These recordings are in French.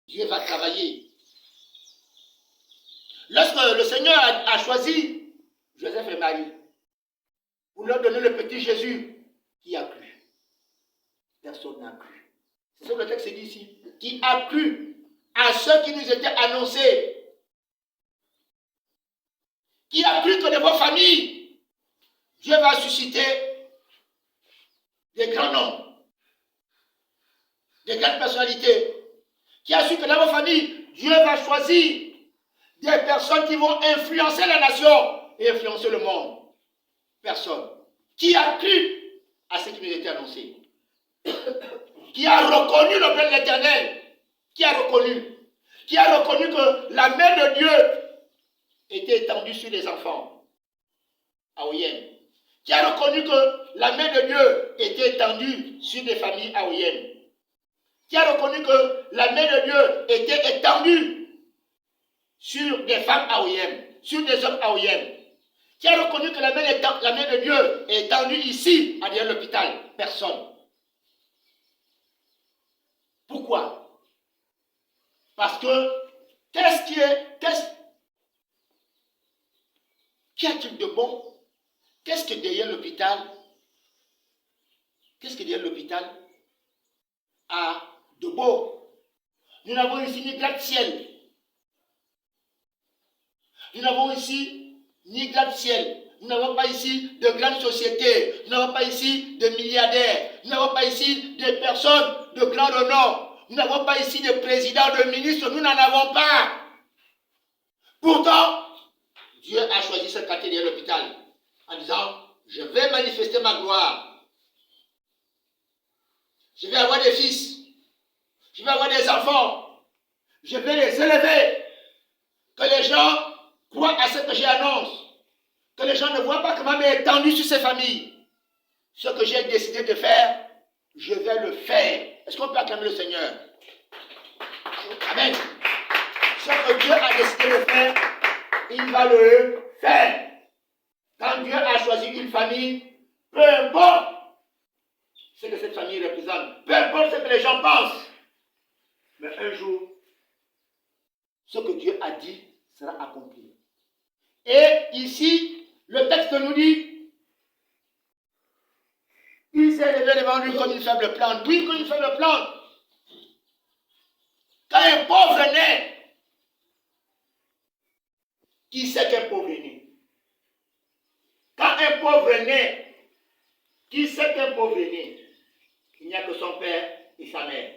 Dieu va travailler. Lorsque le Seigneur a choisi Joseph et Marie pour leur donner le petit Jésus, qui a cru? Personne n'a cru. C'est ce que le texte dit ici. Qui a cru à ceux qui nous étaient annoncés? Qui a cru que de vos familles, Dieu va susciter des grands noms, des grandes personnalités? Qui a su que dans vos familles, Dieu va choisir des personnes qui vont influencer la nation et influencer le monde? Personne. Qui a cru à ce qui nous était annoncé? Qui a reconnu le plan de l'Éternel? Qui a reconnu? Qui a reconnu que la main de Dieu était étendue sur les enfants haouiennes? Qui a reconnu que la main de Dieu était étendue sur des familles haouiennes? Qui a reconnu que la main de Dieu était étendue sur des femmes haouiennes, sur des hommes haouiennes? Qui a reconnu que la main de Dieu est étendue ici, à derrière l'hôpital? Personne. Pourquoi? Parce que qu'y a-t-il de bon? Qu'est-ce que derrière l'hôpital? Qu'est-ce que derrière l'hôpital a de beau? Nous n'avons ici ni gratte-ciel. Nous n'avons ici ni gratte-ciel. Nous n'avons pas ici de grandes sociétés. Nous n'avons pas ici de milliardaires. Nous n'avons pas ici de personnes de grand renom. Nous n'avons pas ici de présidents, de ministres. Nous n'en avons pas. Pourtant, Dieu a choisi ce quartier derrière l'hôpital en disant, je vais manifester ma gloire. Je vais avoir des fils. Je vais avoir des enfants. Je vais les élever. Que les gens croient à ce que j'annonce. Que les gens ne voient pas que ma main est tendue sur ces familles. Ce que j'ai décidé de faire, je vais le faire. Est-ce qu'on peut acclamer le Seigneur? Amen. Ce que Dieu a décidé de faire, il va le faire. Quand Dieu a choisi une famille, peu importe ce que cette famille représente, peu importe ce que les gens pensent, mais un jour, ce que Dieu a dit sera accompli. Et ici, le texte nous dit, il s'est levé devant lui comme une faible plante. Oui, comme une faible plante. Quand un pauvre naît, qui sait qu'un pauvre est né? Quand un pauvre naît, qui sait qu'un pauvre est né? Il n'y a que son père et sa mère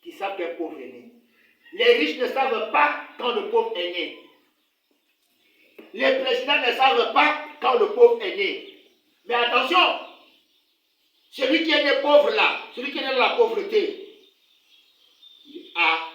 qui savent qu'un pauvre est né. Les riches ne savent pas quand le pauvre est né. Les présidents ne savent pas quand le pauvre est né. Mais attention, celui qui est né pauvre là, celui qui est né dans la pauvreté, a